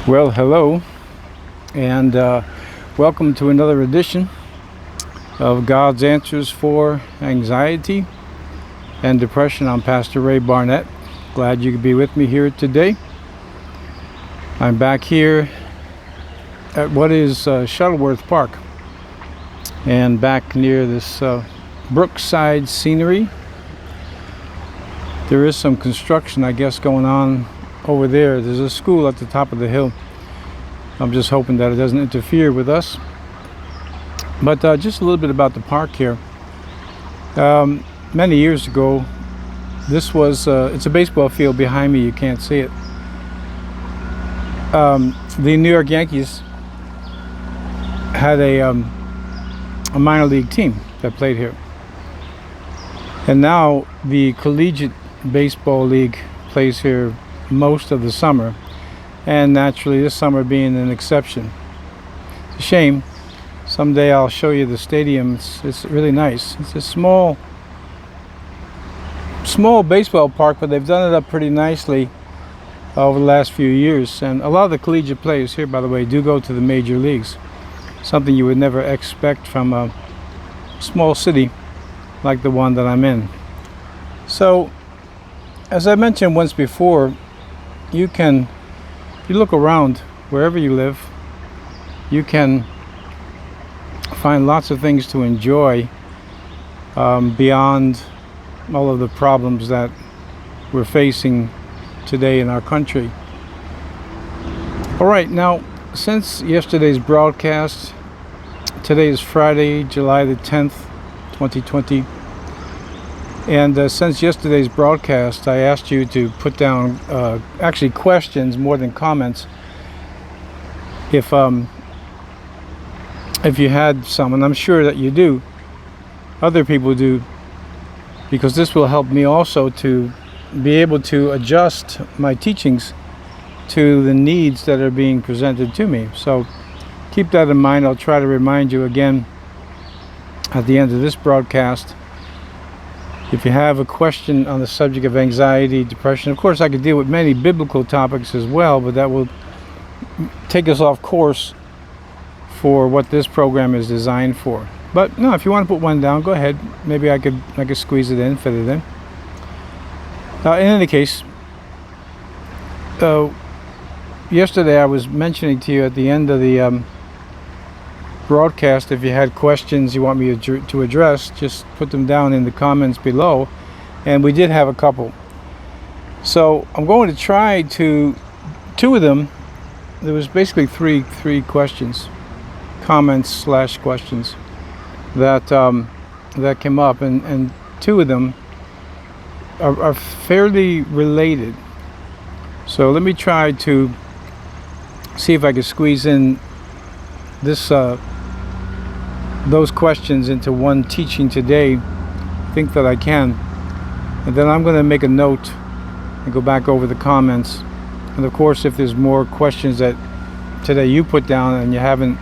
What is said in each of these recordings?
Well, hello, and welcome to another edition of God's Answers for Anxiety and Depression. I'm Pastor Ray Barnett. Glad you could be with me here today. I'm back here at what is Shuttleworth Park, and back near this Brookside scenery. There is some construction, I guess, going on over there. There's a school at the top of the hill. I'm just hoping that it doesn't interfere with us. But just a little bit about the park here. Many years ago, this was it's a baseball field behind me. You can't see it. The New York Yankees had a minor league team that played here, and now the Collegiate Baseball League plays here most of the summer, and naturally this summer being an exception. It's a shame. Someday I'll show you the stadium. It's really nice. It's a small baseball park, but they've done it up pretty nicely over the last few years. And a lot of the collegiate players here, by the way, do go to the major leagues, something you would never expect from a small city like the one that I'm in. So, as I mentioned once before, you look around wherever you live, you can find lots of things to enjoy beyond all of the problems that we're facing today in our country. All right, now, since yesterday's broadcast, today is Friday, July the 10th, 2020. And since yesterday's broadcast, I asked you to put down actually questions more than comments. If you had some, and I'm sure that you do, other people do, because this will help me also to be able to adjust my teachings to the needs that are being presented to me. So keep that in mind. I'll try to remind you again at the end of this broadcast. If you have a question on the subject of anxiety, depression, of course I could deal with many biblical topics as well, but that will take us off course for what this program is designed for. But no, if you want to put one down, go ahead. Maybe I could squeeze it in, fit it in. In any case, yesterday I was mentioning to you at the end of the broadcast, if you had questions you want me to address, just put them down in the comments below, and we did have a couple. So I'm going to try to, two of them, there was basically three questions, comments / questions that came up, and two of them are fairly related. So let me try to see if I can squeeze in this those questions into one teaching today. I think that I can, and then I'm going to make a note and go back over the comments. And of course, if there's more questions that today you put down and you haven't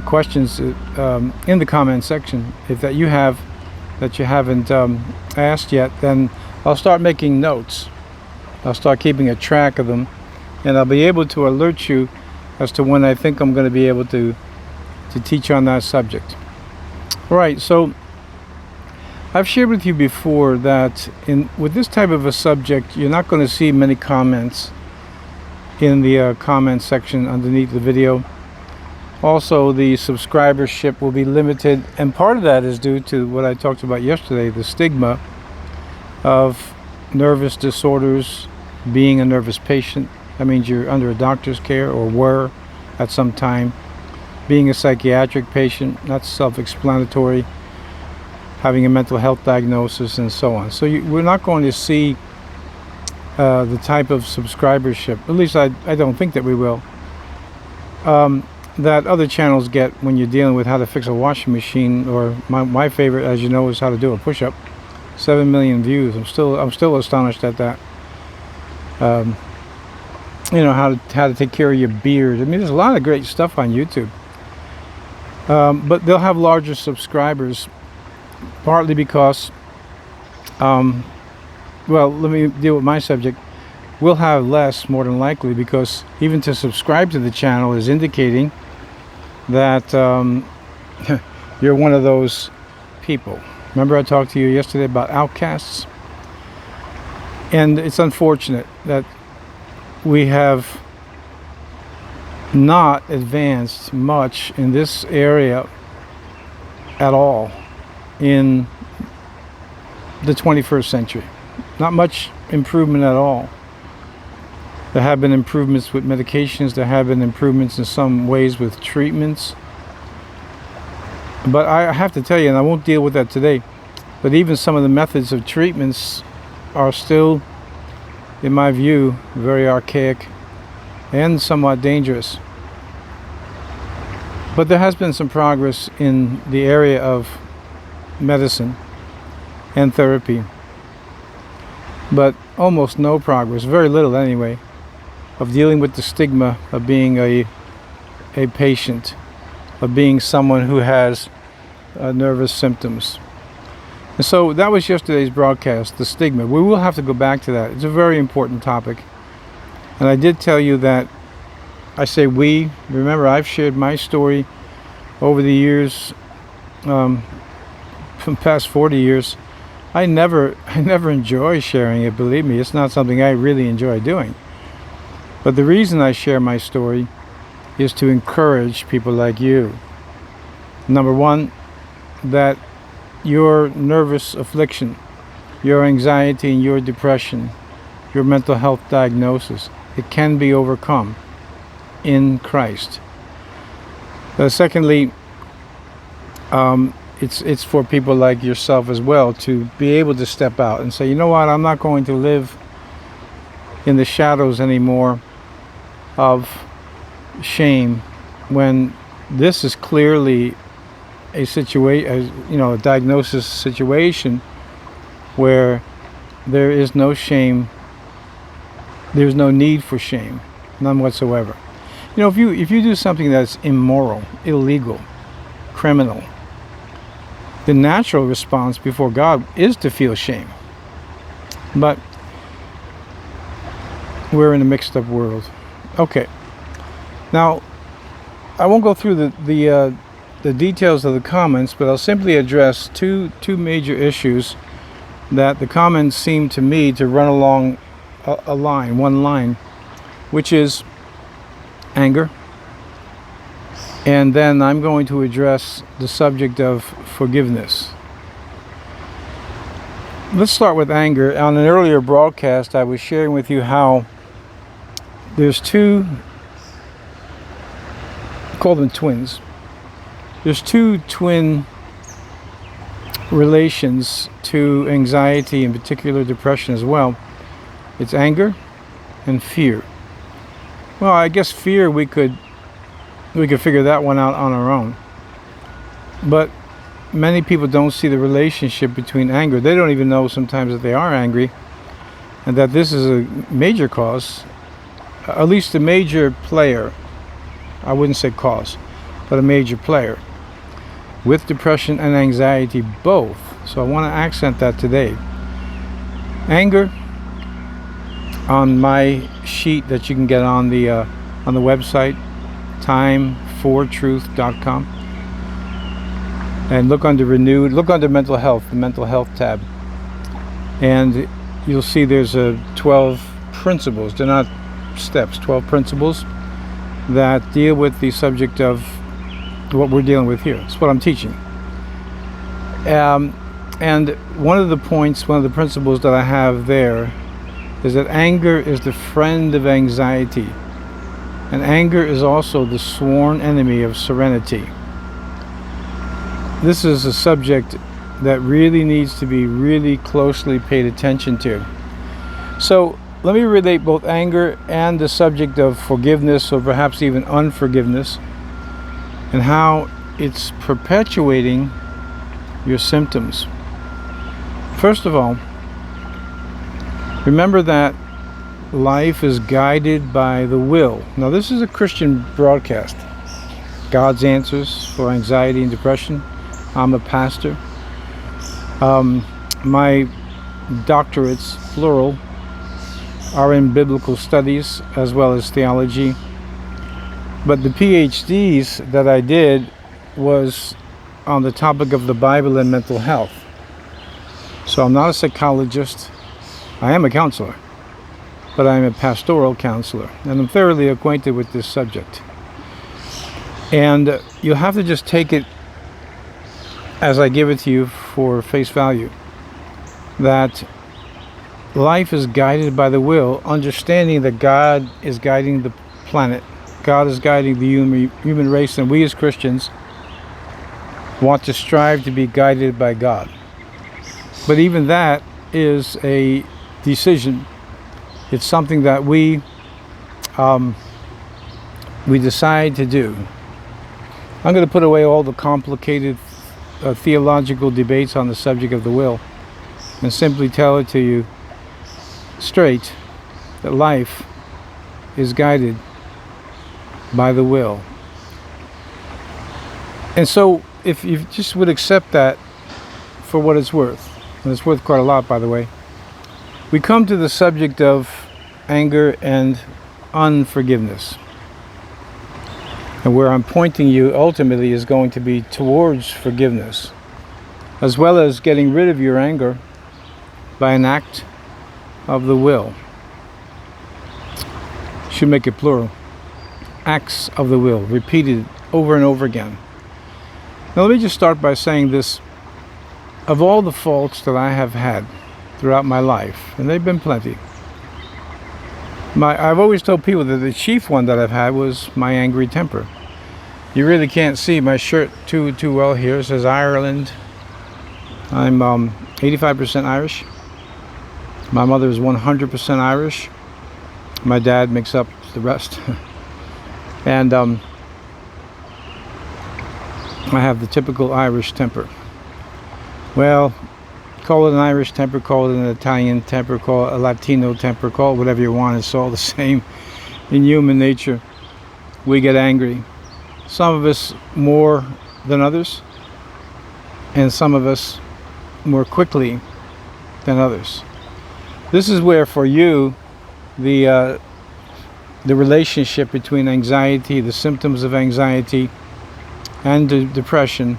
questions in the comment section that you haven't asked yet, then I'll start making notes. I'll start keeping a track of them, and I'll be able to alert you as to when I think I'm going to be able to teach on that subject. All right, so I've shared with you before that with this type of a subject, you're not going to see many comments in the comment section underneath the video. Also, the subscribership will be limited, and part of that is due to what I talked about yesterday, the stigma of nervous disorders, being a nervous patient. That means you're under a doctor's care or were at some time. Being a psychiatric patient, that's self-explanatory. Having a mental health diagnosis and so on. So we're not going to see the type of subscribership, at least I don't think that we will, that other channels get when you're dealing with how to fix a washing machine, or my favorite, as you know, is how to do a push-up. 7 million views. I'm still astonished at that. How to take care of your beard. I mean, there's a lot of great stuff on YouTube. But they'll have larger subscribers, partly because, well, let me deal with my subject. will have less, more than likely, because even to subscribe to the channel is indicating that you're one of those people. Remember I talked to you yesterday about outcasts? And it's unfortunate that we have not advanced much in this area at all in the 21st century. Not much improvement at all. There have been improvements with medications. There have been improvements in some ways with treatments. But I have to tell you, and I won't deal with that today, but even some of the methods of treatments are still, in my view, very archaic and somewhat dangerous. But there has been some progress in the area of medicine and therapy. But almost no progress, very little anyway, of dealing with the stigma of being a patient, of being someone who has nervous symptoms. And so that was yesterday's broadcast, the stigma. We will have to go back to that. It's a very important topic. And I did tell you that, I say we, remember I've shared my story over the years, from the past 40 years. I never enjoy sharing it, believe me. It's not something I really enjoy doing. But the reason I share my story is to encourage people like you. Number one, that your nervous affliction, your anxiety and your depression, your mental health diagnosis, it can be overcome in Christ. Secondly, it's for people like yourself as well to be able to step out and say, you know what, I'm not going to live in the shadows anymore of shame, when this is clearly a situation, a diagnosis situation where there is no shame, there's no need for shame, none whatsoever. If you do something that's immoral, illegal, criminal, the natural response before God is to feel shame. But we're in a mixed up world. Okay. Now, I won't go through the details of the comments, but I'll simply address two major issues that the comments seem to me to run along one line, which is anger. And then I'm going to address the subject of forgiveness. Let's start with anger. On an earlier broadcast, I was sharing with you how there's two, call them twins. There's two twin relations to anxiety, in particular depression as well. It's anger and fear. Well, I guess fear we could figure that one out on our own. But many people don't see the relationship between anger. They don't even know sometimes that they are angry, and that this is a major cause, at least a major player. I wouldn't say cause, but a major player with depression and anxiety both. So I want to accent that today. Anger, on my sheet that you can get on the website, timefortruth.com, and look under mental health, the mental health tab, and you'll see there's 12 principles. They're not steps, 12 principles that deal with the subject of what we're dealing with here. It's what I'm teaching. And one of the principles that I have there is that anger is the friend of anxiety, and anger is also the sworn enemy of serenity. This is a subject that really needs to be really closely paid attention to. So let me relate both anger and the subject of forgiveness, or perhaps even unforgiveness, and how it's perpetuating your symptoms. First of all, remember that life is guided by the will. Now, this is a Christian broadcast. God's answers for anxiety and depression. I'm a pastor. My doctorates, plural, are in biblical studies as well as theology. But the PhDs that I did was on the topic of the Bible and mental health. So I'm not a psychologist. I am a counselor, but I'm a pastoral counselor, and I'm thoroughly acquainted with this subject. And you have to just take it as I give it to you for face value, that life is guided by the will, understanding that God is guiding the planet, God is guiding the human race, and we as Christians want to strive to be guided by God. But even that is a decision. It's something that we decide to do. I'm going to put away all the complicated theological debates on the subject of the will and simply tell it to you straight that life is guided by the will. And so if you just would accept that for what it's worth, and it's worth quite a lot, by the way, we come to the subject of anger and unforgiveness. And where I'm pointing you ultimately is going to be towards forgiveness, as well as getting rid of your anger by an act of the will. Should make it plural. Acts of the will, repeated over and over again. Now let me just start by saying this. Of all the faults that I have had throughout my life, and they've been plenty, I've always told people that the chief one that I've had was my angry temper. You really can't see my shirt too well here. It says Ireland. I'm 85% Irish. My mother is 100% Irish. My dad makes up the rest. And I have the typical Irish temper. Well, call it an Irish temper, call it an Italian temper, call it a Latino temper, call it whatever you want. It's all the same. In human nature, we get angry. Some of us more than others, and some of us more quickly than others. This is where, for you, the relationship between anxiety, the symptoms of anxiety, and depression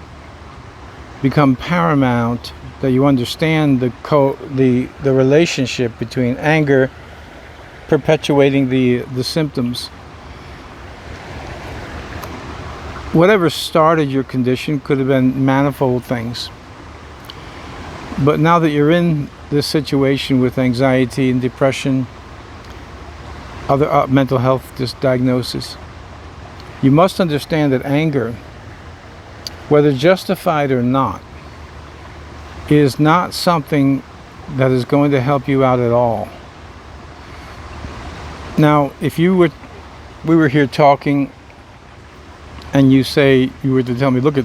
become paramount. That you understand the relationship between anger perpetuating the symptoms. Whatever started your condition could have been manifold things. But now that you're in this situation with anxiety and depression, other mental health diagnosis, you must understand that anger, whether justified or not, is not something that is going to help you out at all. Now, if we were here talking, and you were to tell me, look,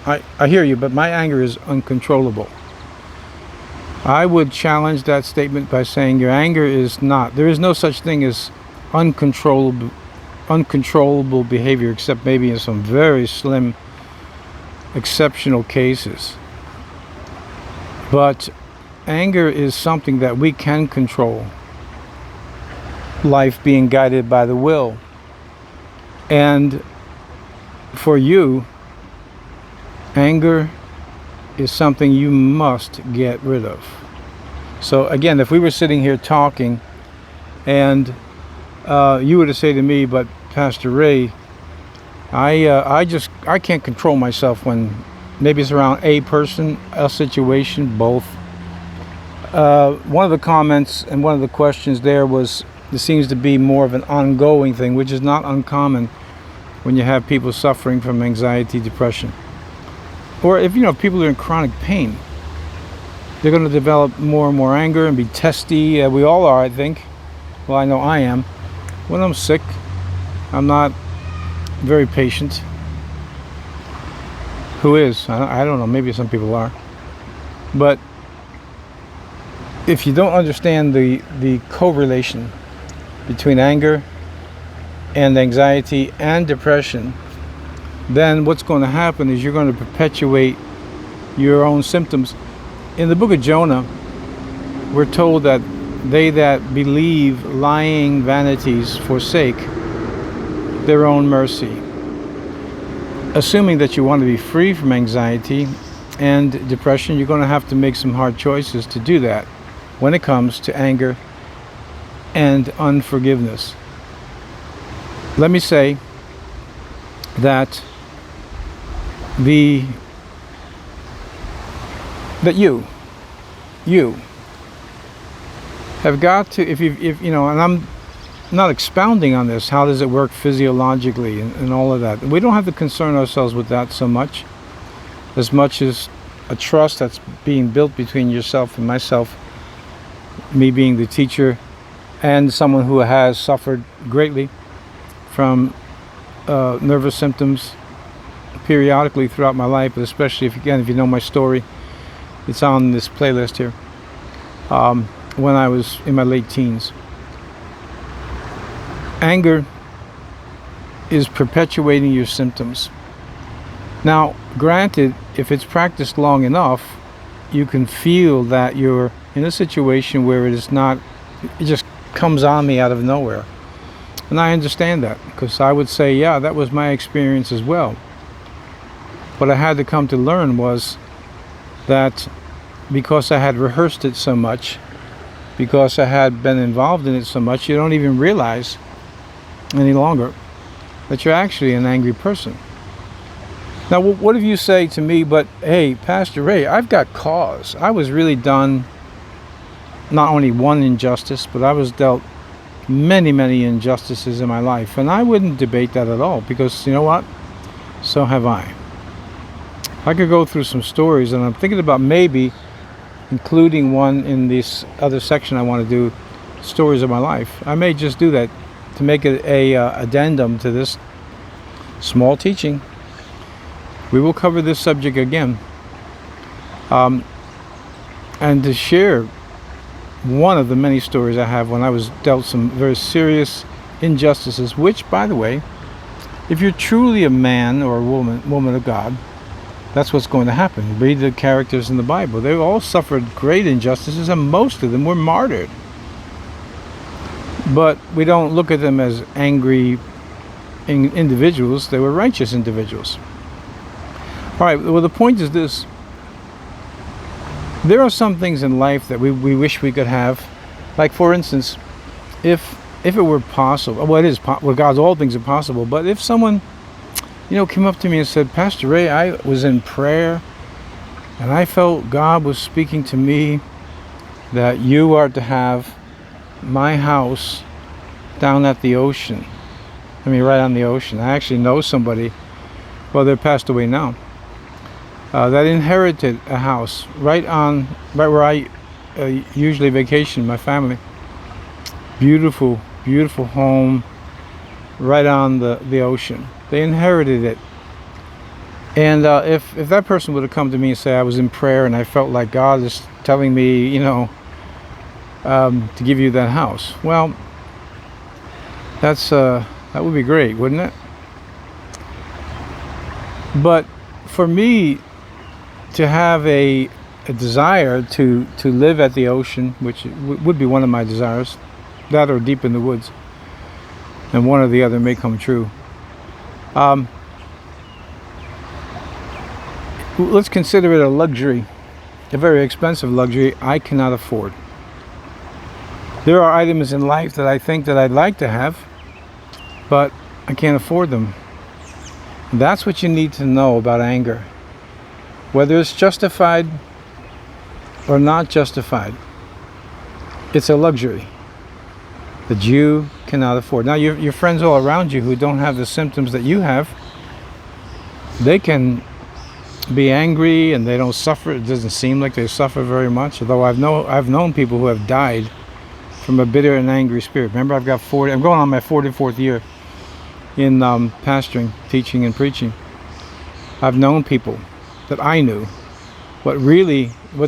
I hear you, but my anger is uncontrollable, I would challenge that statement by saying your anger is not. There is no such thing as uncontrollable behavior, except maybe in some very slim, exceptional cases. But anger is something that we can control. Life being guided by the will. And for you, anger is something you must get rid of. So again, if we were sitting here talking and you were to say to me, but Pastor Ray, I can't control myself when maybe it's around a person, a situation, both. One of the comments and one of the questions there was, it seems to be more of an ongoing thing, which is not uncommon when you have people suffering from anxiety, depression. Or if people are in chronic pain, they're going to develop more and more anger and be testy. We all are, I think. Well, I know I am. When I'm sick, I'm not very patient. Who is? I don't know. Maybe some people are. But if you don't understand the correlation between anger and anxiety and depression, then what's going to happen is you're going to perpetuate your own symptoms. In the book of Jonah, we're told that they that believe lying vanities forsake their own mercy. Assuming that you want to be free from anxiety and depression, you're going to have to make some hard choices to do that when it comes to anger and unforgiveness. Let me say that you have got to, if you know, and I'm not expounding on this, how does it work physiologically and all of that. We don't have to concern ourselves with that so much as a trust that's being built between yourself and myself, me being the teacher and someone who has suffered greatly from nervous symptoms periodically throughout my life, but especially if you know my story, it's on this playlist here, when I was in my late teens. Anger is perpetuating your symptoms. Now, granted, if it's practiced long enough, you can feel that you're in a situation where it just comes on me out of nowhere. And I understand that, because I would say, yeah, that was my experience as well. What I had to come to learn was that because I had rehearsed it so much, because I had been involved in it so much, you don't even realize any longer that you're actually an angry person. Now, what if you say to me, but hey, Pastor Ray, I've got cause. I was really done not only one injustice, but I was dealt many, many injustices in my life. And I wouldn't debate that at all, because you know what? So have I. I could go through some stories, and I'm thinking about maybe including one in this other section I want to do, stories of my life. I may just do that to make it a addendum to this small teaching. We will cover this subject again, and to share one of the many stories I have when I was dealt some very serious injustices, which, by the way, if you're truly a man or a woman of God, that's what's going to happen. Read the characters in the Bible. They all suffered great injustices, and most of them were martyred. But we don't look at them as angry individuals. They were righteous individuals. All right, well, the point is this. There are some things in life that we wish we could have. Like, for instance, if it were possible, well, it is, with God, all things are possible, but if someone, came up to me and said, Pastor Ray, I was in prayer, and I felt God was speaking to me that you are to have my house down at the ocean. Right on the ocean. I actually know somebody, well, they're passed away now, that inherited a house right where I usually vacation, my family. Beautiful, beautiful home right on the ocean. They inherited it. And if that person would have come to me and say, I was in prayer and I felt like God is telling me, to give you that house. Well, that would be great, wouldn't it? But for me to have a desire to live at the ocean, which would be one of my desires, that or deep in the woods, and one or the other may come true. Let's consider it a luxury, a very expensive luxury I cannot afford. There are items in life that I think that I'd like to have, but I can't afford them. That's what you need to know about anger. Whether it's justified or not justified, it's a luxury that you cannot afford. Now, your friends all around you who don't have the symptoms that you have, they can be angry and they don't suffer. It doesn't seem like they suffer very much, although I've known people who have died from a bitter and angry spirit. Remember, I'm going on my 44th year in pastoring, teaching, and preaching. I've known people that I knew what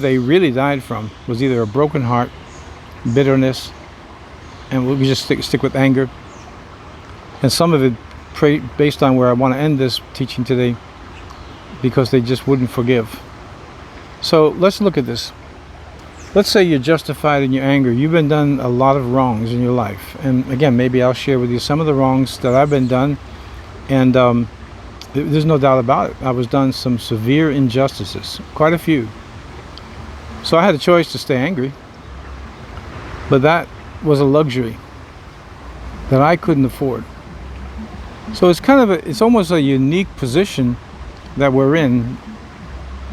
they really died from was either a broken heart, bitterness, and we just stick with anger, and some of it based on where I want to end this teaching today, because they just wouldn't forgive. So let's look at this. let's say you're justified in your anger. You've been done a lot of wrongs in your life. And again, maybe I'll share with you some of the wrongs that I've been done. And there's no doubt about it. I was done some severe injustices, quite a few. So I had a choice to stay angry. But that was a luxury that I couldn't afford. So it's kind of it's almost a unique position that we're in,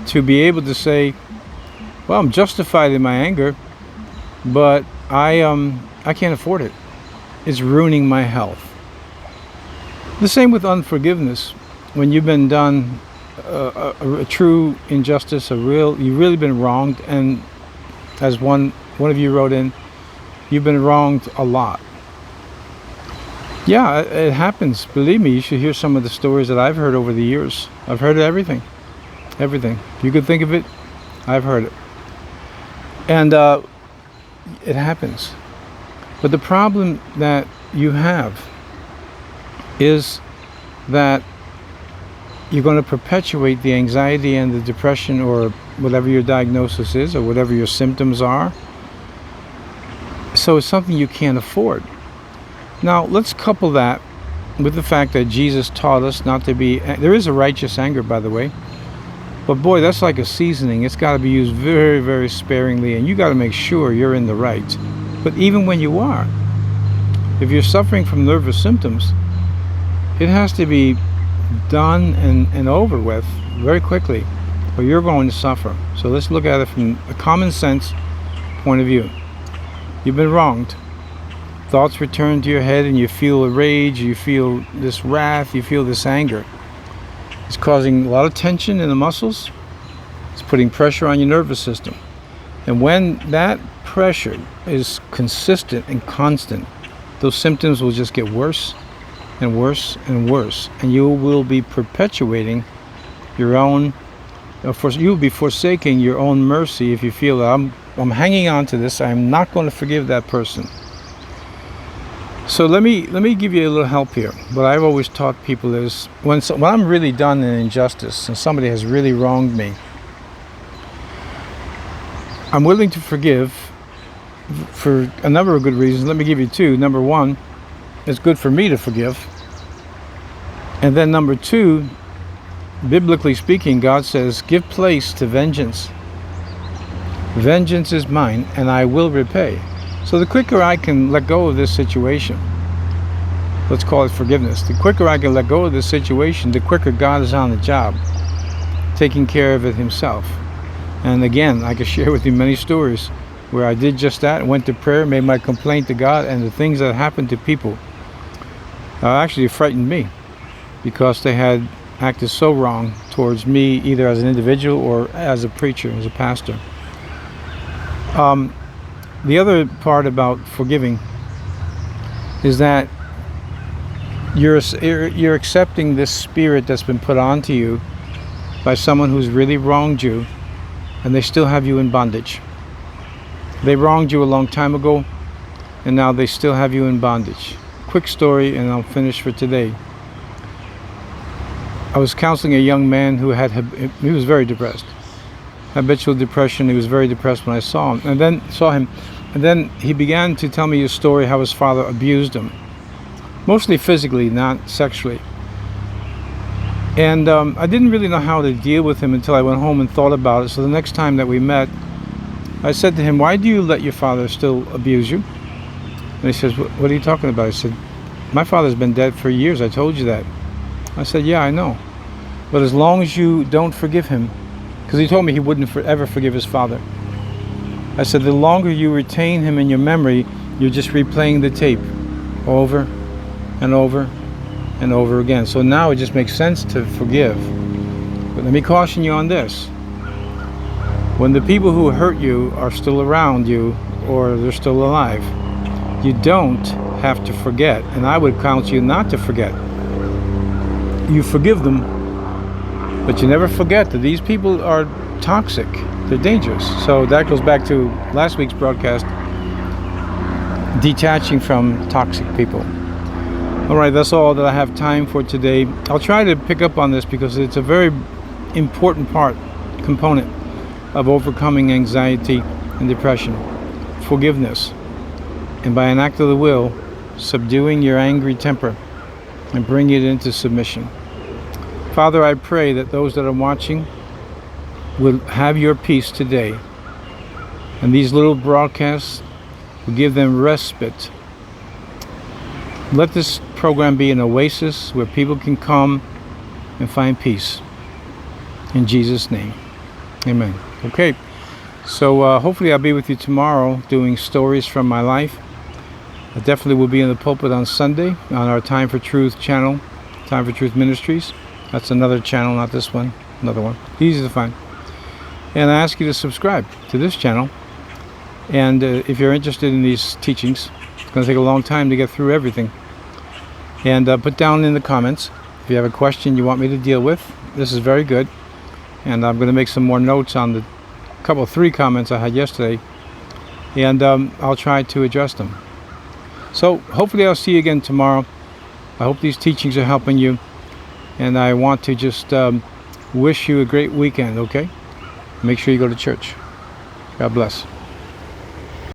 to be able to say, well, I'm justified in my anger, but I can't afford it. It's ruining my health. The same with unforgiveness. When you've been done a true injustice, you've really been wronged, and as one of you wrote in, you've been wronged a lot. Yeah, it happens. Believe me, you should hear some of the stories that I've heard over the years. I've heard everything. Everything. If you could think of it, I've heard it. And it happens. But the problem that you have is that you're going to perpetuate the anxiety and the depression, or whatever your diagnosis is, or whatever your symptoms are. So it's something you can't afford. Now, let's couple that with the fact that Jesus taught us not to be... There is a righteous anger, by the way. But boy, that's like a seasoning. It's got to be used very, very sparingly. And you got to make sure you're in the right. But even when you are, if you're suffering from nervous symptoms, it has to be done and over with very quickly, or you're going to suffer. So let's look at it from a common sense point of view. You've been wronged. Thoughts return to your head and you feel a rage, you feel this wrath, you feel this anger. It's causing a lot of tension in the muscles. It's putting pressure on your nervous system. And when that pressure is consistent and constant, those symptoms will just get worse and worse and worse. And you will be perpetuating your own, you'll be forsaking your own mercy if you feel that I'm hanging on to this, I'm not going to forgive that person. So let me give you a little help here. What I've always taught people is when I'm really done an injustice and somebody has really wronged me, I'm willing to forgive for a number of good reasons. Let me give you two. Number one, it's good for me to forgive. And then number two, biblically speaking, God says, give place to vengeance. Vengeance is mine and I will repay. So the quicker I can let go of this situation, let's call it forgiveness, the quicker I can let go of this situation, the quicker God is on the job, taking care of it himself. And again, I could share with you many stories where I did just that, went to prayer, made my complaint to God, and the things that happened to people actually frightened me, because they had acted so wrong towards me, either as an individual or as a preacher, as a pastor. The other part about forgiving is that you're accepting this spirit that's been put onto you by someone who's really wronged you, and they still have you in bondage. They wronged you a long time ago, and now they still have you in bondage. Quick story, and I'll finish for today. I was counseling a young man who he was very depressed. Habitual depression. He was very depressed when I saw him, and then he began to tell me his story, how his father abused him, mostly physically, not sexually. And I didn't really know how to deal with him until I went home and thought about it. So the next time that we met, I said to him, why do you let your father still abuse you? And he says, what are you talking about? I said, my father's been dead for years. I told you that. I said, yeah, I know. But as long as you don't forgive him, because he told me he wouldn't ever forgive his father. I said, the longer you retain him in your memory, you're just replaying the tape over and over and over again. So now it just makes sense to forgive. But let me caution you on this. When the people who hurt you are still around you, or they're still alive, you don't have to forget. And I would counsel you not to forget. You forgive them, but you never forget that these people are toxic. They're dangerous. So that goes back to last week's broadcast, detaching from toxic people. All right, that's all that I have time for today. I'll try to pick up on this because it's a very important component of overcoming anxiety and depression, forgiveness, and by an act of the will, subduing your angry temper and bring it into submission. Father, I pray that those that are watching will have your peace today, and these little broadcasts will give them respite. Let this program be an oasis where people can come and find peace. In Jesus' name, amen. Okay, so hopefully I'll be with you tomorrow doing stories from my life. I definitely will be in the pulpit on Sunday on our Time for Truth channel, Time for Truth Ministries. That's another channel, not this one, another one. Easy to find. And I ask you to subscribe to this channel. And if you're interested in these teachings, it's going to take a long time to get through everything. And put down in the comments if you have a question you want me to deal with. This is very good. And I'm going to make some more notes on the three comments I had yesterday. And I'll try to address them. So hopefully I'll see you again tomorrow. I hope these teachings are helping you. And I want to just wish you a great weekend, okay? Make sure you go to church. God bless.